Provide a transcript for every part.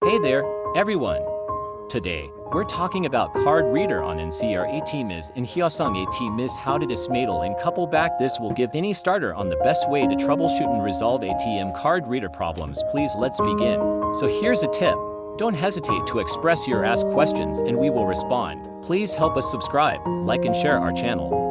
Hey there, everyone. Today, we're talking about card reader on NCR ATM and Hyosung ATM how to dismantle and couple back. This will give any starter on the best way to troubleshoot and resolve ATM card reader problems. Please let's begin. So here's a tip. Don't hesitate to express your ask questions and we will respond. Please help us subscribe, like and share our channel.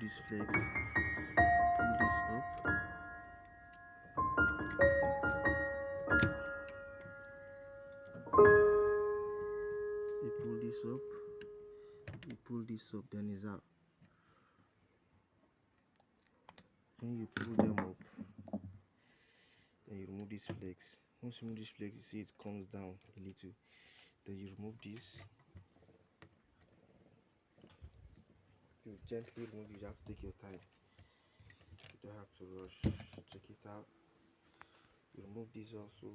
This flex, pull this up, you pull this up, you pull this up, then it's out. When you pull them up, then you remove this flex. Once you remove this flex, you see it comes down a little. Then you remove this. You gently remove it, you have to take your time. You don't have to rush. Check it out. You remove this also.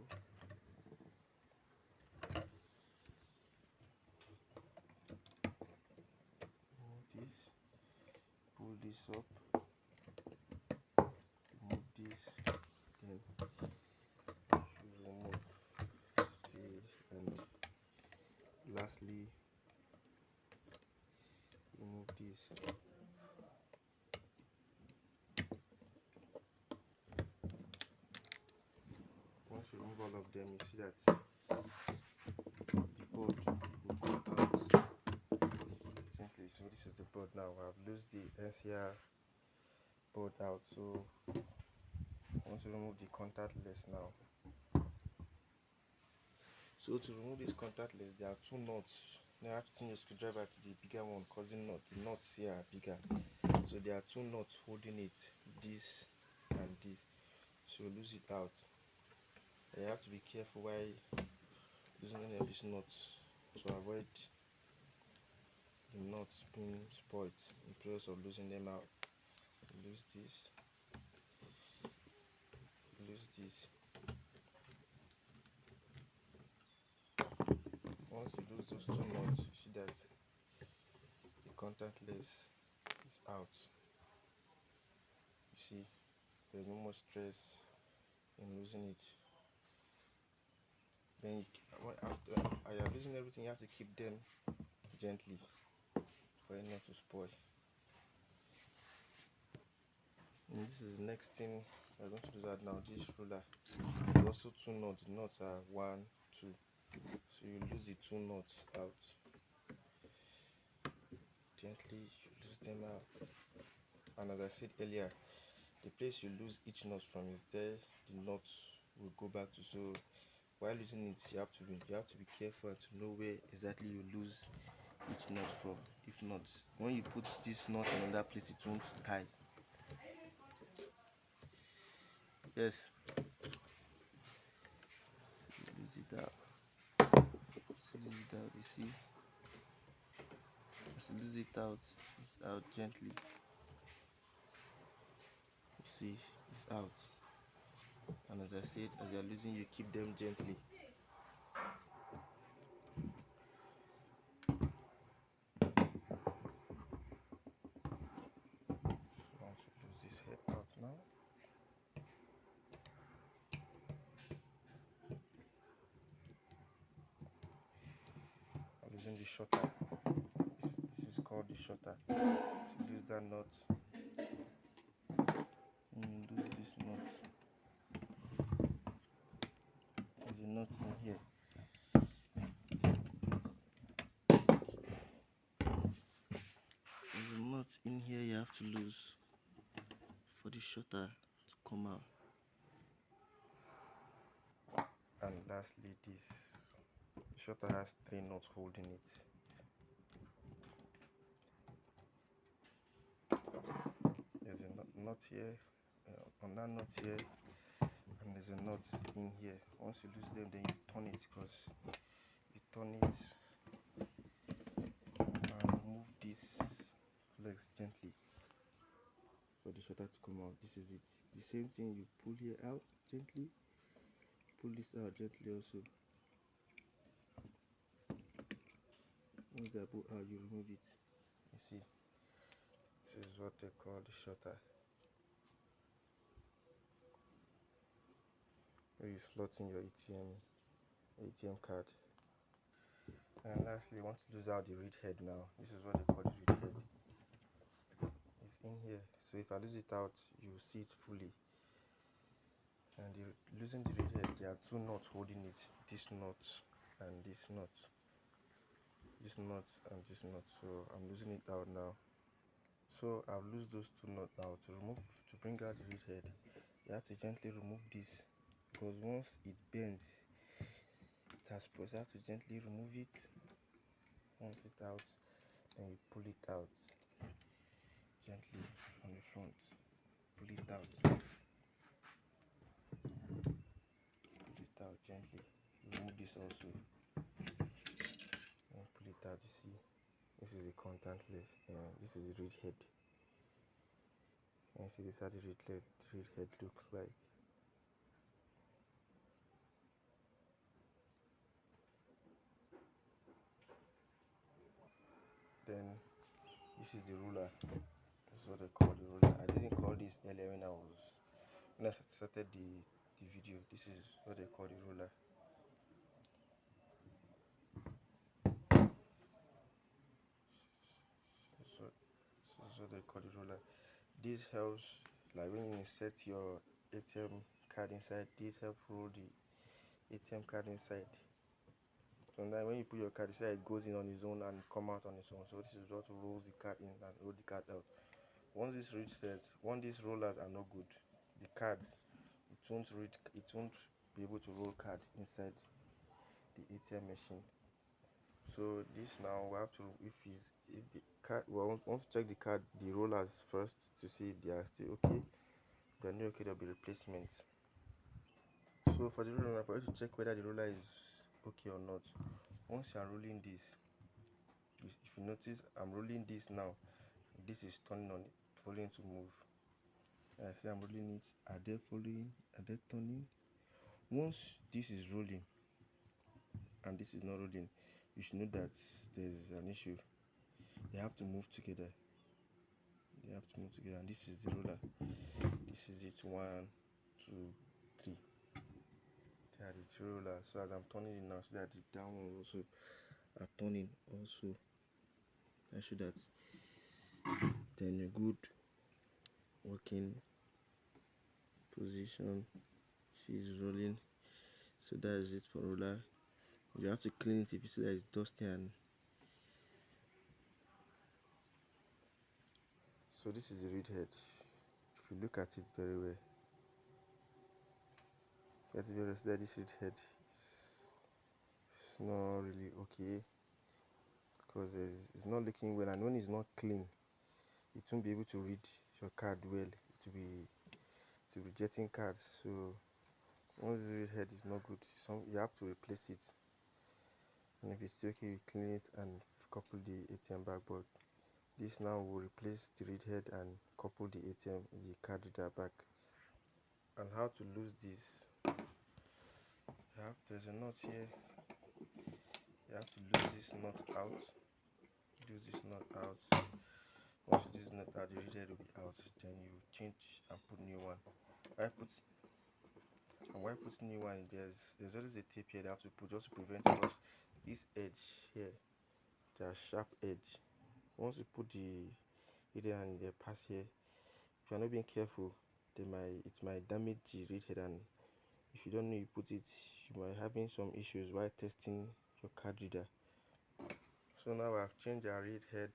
Remove this. Pull this up. Remove this. Then you remove this. And lastly, remove this. Once you remove all of them, you see that the board will go out gently. So this is the board now. I've loosed the NCR board out. So I want to remove the contactless now. So to remove this contactless, there are two nuts. Now I have to change the screwdriver to the bigger one, causing nut. The nuts here are bigger. So there are two nuts holding it, this and this. So lose it out. You have to be careful while using any of these nuts to avoid the nuts being spoiled in process of losing them out. Lose this. Lose this. Once you lose those two nuts, you see that the contactless is out. You see, there's no more stress in losing it. Then after you are losing everything, you have to keep them gently for it not to spoil. And this is the next thing we're going to do that now. This ruler, there's also two nuts. The nuts are 1, 2. So you lose the two nuts out. Gently you lose them out. And as I said earlier, the place you lose each nut from is there the nuts will go back to. So while losing it, you have to be careful to know where exactly you lose each nut from. If not, when you put this nut in another place, it won't tie. Yes. So lose it out. So lose it out. You see. So lose it out. It's out gently. You see, it's out. And as I said, as you're losing, you keep them gently. now. using the shutter. This is called the shutter. So lose that nut. And lose this nut. There's a nut in here. There's a nut in here you have to lose for the shutter to come out. And lastly, this shutter has 3 nuts holding it. There's a nut here, on that nut here, and there's a nut in here. Once you lose them, then you turn it, because you turn it and remove this flex gently for the shutter to come out. This is it. The same thing, you pull here out gently, pull this out gently also. Once they are both out, you remove it. You see, this is what they call the shutter. Where you slot in your ATM card. And lastly, you want to lose out the read head now. This is what they call the read head. It's in here. So if I lose it out, you will see it fully. And losing the read head, there are 2 nuts holding it. This nut and this nut. This nut and this nut. So I'm losing it out now. So I'll lose those 2 nuts now. To bring out the read head, you have to gently remove this, because once it bends, you have to gently remove it. Once it's out, then you pull it out gently from the front. Pull it out. Pull it out gently. Remove this also. And pull it out. You see, this is a contactless. This is the read head. And see, this is how the read head looks like. Then this is the ruler. This is what they call the ruler. I didn't call this earlier when I started the video. This is what they call the ruler. This is what they call the ruler. This helps, like when you insert your ATM card inside, this helps roll the ATM card inside. And then when you put your card inside, it goes in on its own and come out on its own. So this is what rolls the card in and roll the card out. Once this reach set, once these rollers are not good, the card, it won't be able to roll card inside the ATM machine. So this now we have to, if the card, we want to check the card, the rollers first, to see if they are still okay. If they're not okay, there'll be replacements. So for the roller, for you to check whether the roller is okay or not, once you are rolling this, if you notice, I'm rolling this now. This is turning on it, following to move. I see I'm rolling it. Are they following? Are they turning? Once this is rolling and this is not rolling, you should know that there's an issue. They have to move together. They have to move together. And this is the roller. This is it. 1, 2, 3. They are the 3 rollers. So as I'm turning it now, so that the down one also are turning also. I show that then a good working position. See, it's rolling. So that is it for roller. You have to clean it if you see that it's dusty. And so this is the read head. If you look at it very well, you have to be honest that this read head is not really okay, because it's not looking well, and when it's not clean, it won't be able to read your card well. It will be rejecting cards. So once the read head is not good, you have to replace it. And if it's still okay, you clean it and couple the ATM back. But this now will replace the read head and couple the card reader back. And how to lose this? There's a nut here. You have to lose this nut out. Lose this nut out. Once you lose this nut out, the read head will be out. Then you change and put new one. Why put new one? There's always a tape here they have to put, just to prevent, because this edge here there are sharp edge. Once you put the reed head and the pass here, if you're not being careful, it might damage the reed head, and if you don't know you put it, you might having some issues while testing your card reader. So now I've changed our reed head.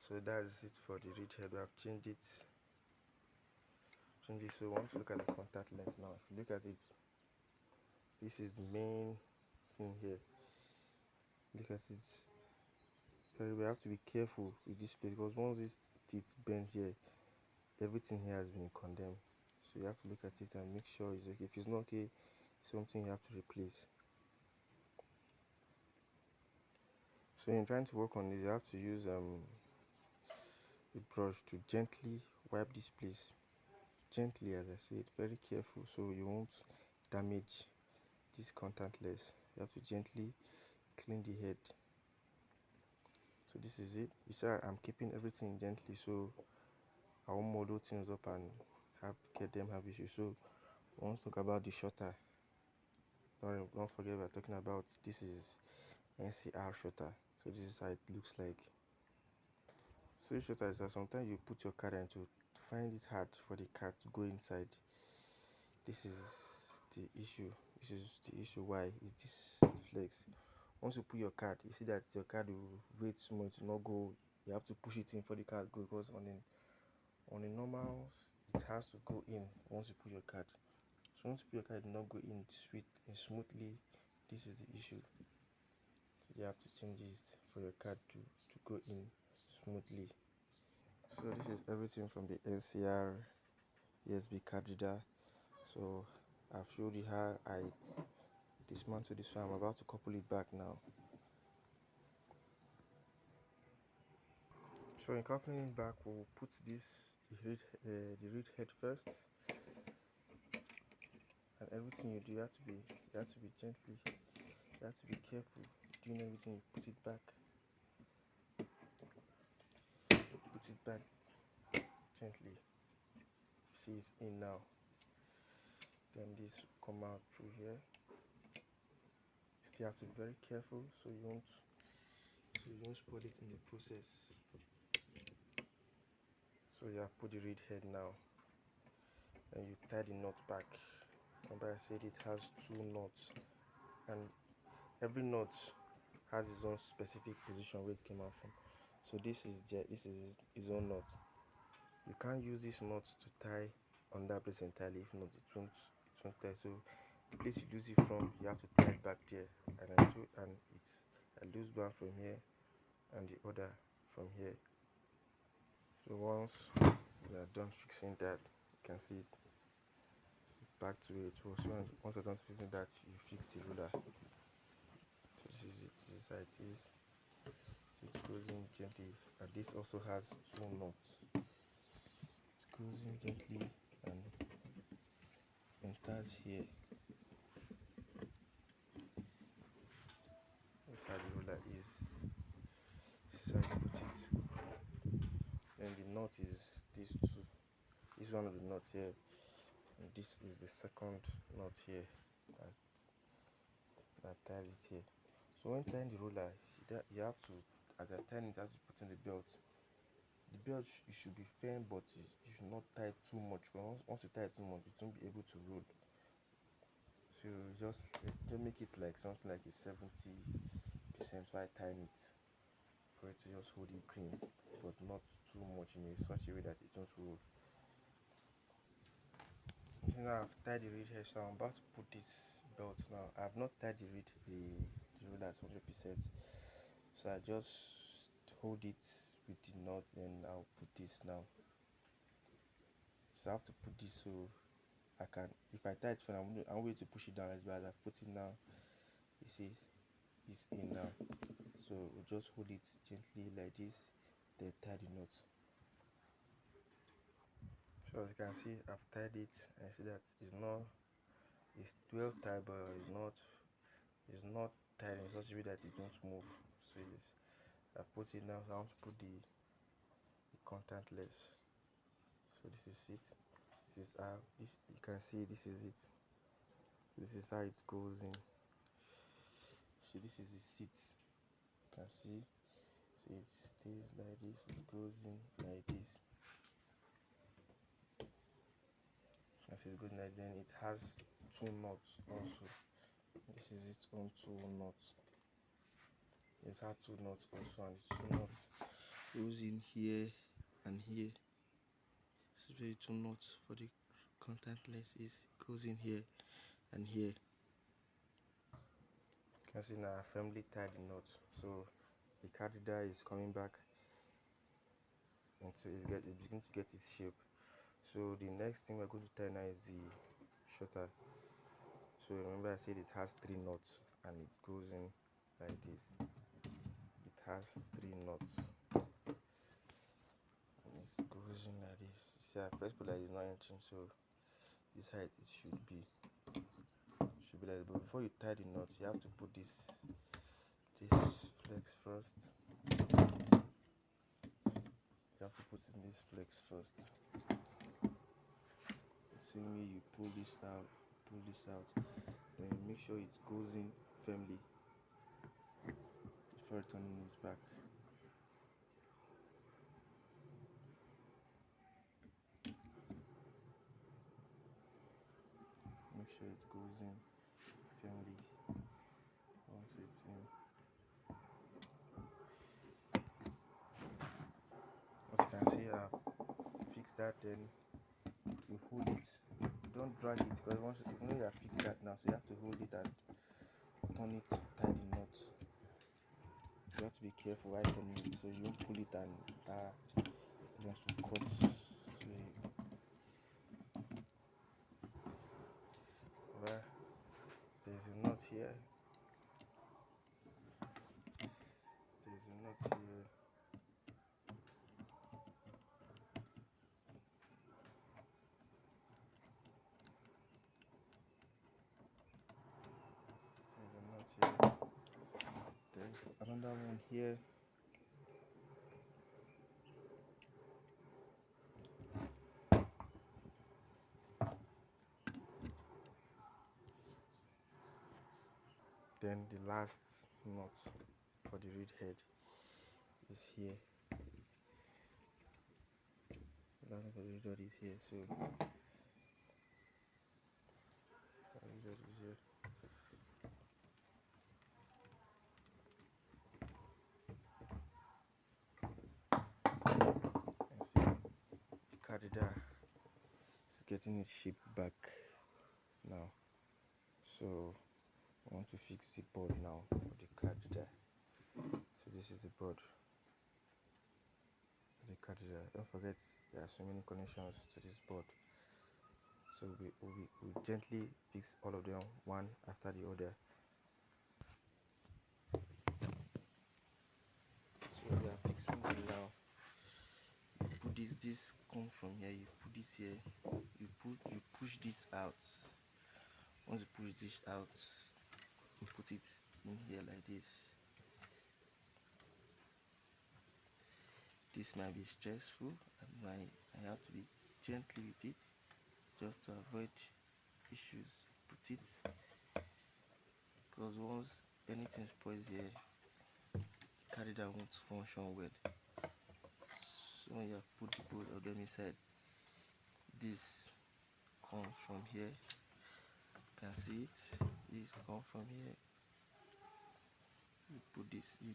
So that's it for the reed head. We have changed it. So we want to look at the contact lens now. If you look at it, this is the main thing here. Look at it. We have to be careful with this place, because once this teeth bend here, everything here has been condemned. So you have to look at it and make sure it's okay. If it's not okay, something you have to replace. So in trying to work on this, you have to use a brush to gently wipe this place. Gently, as I said, very careful, so you won't damage this contact lens. You have to gently clean the head. So this is it. You see, I'm keeping everything gently, so I won't model things up and get them have issues. So I want to talk about the shutter. Don't forget we're talking about, this is NCR shutter. So this is how it looks like. So shutter is that sometimes you put your card and to find it hard for the card to go inside. This is the issue. This is the issue why it is flex. Once you put your card, you see that your card will wait so much to not go. You have to push it in for the card to go, because on the normals it has to go in once you put your card. So once you put your card, it not go in smoothly. This is the issue. So you have to change it for your card to go in smoothly. So this is everything from the NCR USB card reader. So I've showed you how I dismantle this one. I'm about to couple it back now. So in coupling it back, we'll put the reed head first, and everything you do, you have to be gently. You have to be careful doing everything. You put it back. Put it back gently. See, it's in now. Then this will come out through here. You still have to be very careful so you won't spoil it in the process. So you have put the reed head now, and you tie the knot back. Remember I said it has 2 knots, and every knot has its own specific position where it came out from. So this is its own knot. You can't use this knot to tie on that place entirely. If not, it won't tie. So the place you lose it from, you have to tie it back there, and it's a loose one from here and the other from here. So once we are done fixing that, you can see it's back to where it was. Once you're done fixing that, you fix the ruler. So this is it. This is how it is. So it goes in gently, and this also has 2 knots. It goes in gently and enters here. That's how the ruler is. This is how you put it. And the knot is these 2. This is one of the knots here, and this is the second knot here that ties it here. So when tying the ruler, you have to, as I tie it, you have to put in the belt. The belt you should be firm, but you should not tie too much. Once you tie it too much, it won't be able to roll. So just make it like something like a 70% while tying it, for it to just hold it clean, but not too much in such a way that it won't roll. So now I've tied the reed here, so I'm about to put this belt now. I have not tied the ruler at 100%, so I just hold it with the knot, then I'll put this now. So I have to put this so I can, if I tie it for now, I'm going to push it down, but as I put it now, you see it's in now. So we'll just hold it gently like this, then tie the knot. So as you can see, I've tied it, and you see that it's well tied, but it's not tied in such a way that it won't move. So yes, I've put it now. So I want to put the contact lens. So this is it. This is how you can see. This is it. This is how it goes in. So this is the seat. You can see. So it stays like this, it goes in like this. As it goes in like, then it has two nuts also. This is its own two nuts. It has two nuts also, and the two nuts goes in here and here. This is where the two nuts for the contact lens is. It goes in here and here. You can see now I firmly tied the knot, so the card reader is coming back into it's beginning to get its shape. So the next thing we're going to tie now is the shutter. So remember I said it has three knots and it goes in like this. It has three knots and it goes in like this. See, our first puller is not entering, so this height it should be like this. But before you tie the knot, you have to put this flex first. You have to put in this flex first. The same way you pull this out, then make sure it goes in firmly before turning it back. Make sure it goes in firmly once it's in. As you can see, I've fixed that. Then you hold it. Don't drag it, because once you know you have fixed that now, so you have to hold it and turn it to tie the knots. You have to be careful while turning it, so you won't pull it and lens will cut. So well, there's a knot here. There's a knot here. There's a knot here. There's another one here. Then the last knot for the reed head is here. The last one for the reed head is here. So the reed head is here. And see, the card reader is getting its shape back now. So I want to fix the board now for the card reader. So this is the board. The card reader. Don't forget there are so many connections to this board. So we gently fix all of them one after the other. So we are fixing them now. You put this comes from here, you put this here, you push this out. Once you push this out, you put it in here like this. This might be stressful, and I have to be gently with it just to avoid issues. Put it, because once anything spoils here, the card reader won't function well. So when you have put the both of them inside, this comes from here. You can see it. This comes from here. You put this in.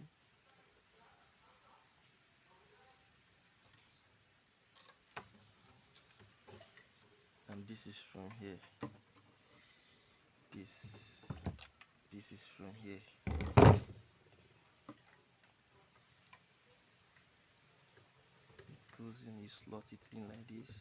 And this is from here. This is from here. It goes in, you slot it in like this.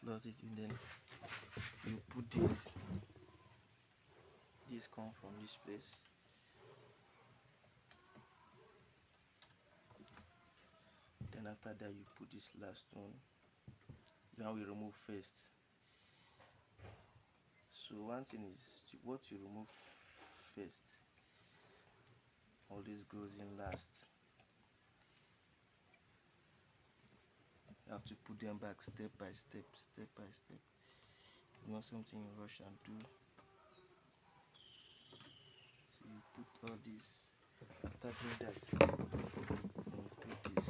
Slot it in, then you put this comes from this place. Then after that you put this last one. Now we remove first. So one thing is what you remove first, all this goes in last. You have to put them back step by step, step by step. It's not something you rush and do. So you put all this. After doing that, you put this.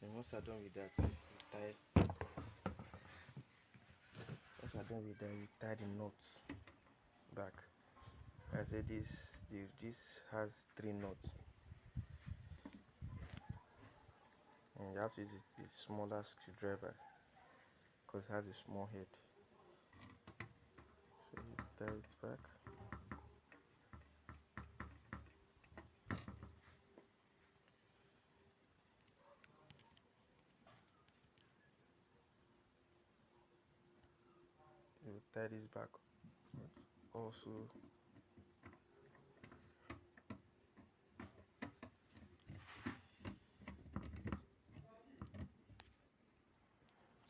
And once you're done with that, you tie. Once you're done with that, you tie the knots back. I said this has 3 knots, and you have to use a smaller screwdriver because it has a small head. So you tie it back. You tie this back also.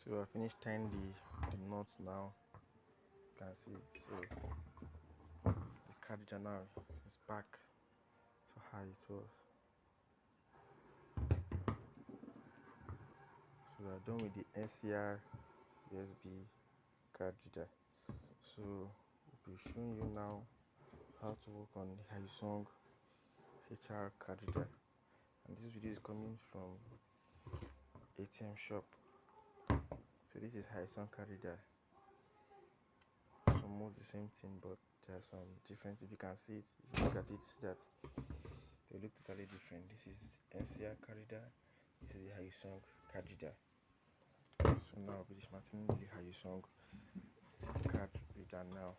So I finished tying the knots now. You can see. So the cardigan now is back to how it was. So we are done with the NCR USB card reader. So we'll be showing you now how to work on the Hyosung HR card reader. And this video is coming from ATM shop. So this is Hyosung card reader. It's almost the same thing, but there are some differences. If you can see it, if you look at it, see that they look totally different. This is NCR card reader. This is the Hyosung card reader. So now we'll be dismantling the Hyosung card reader now.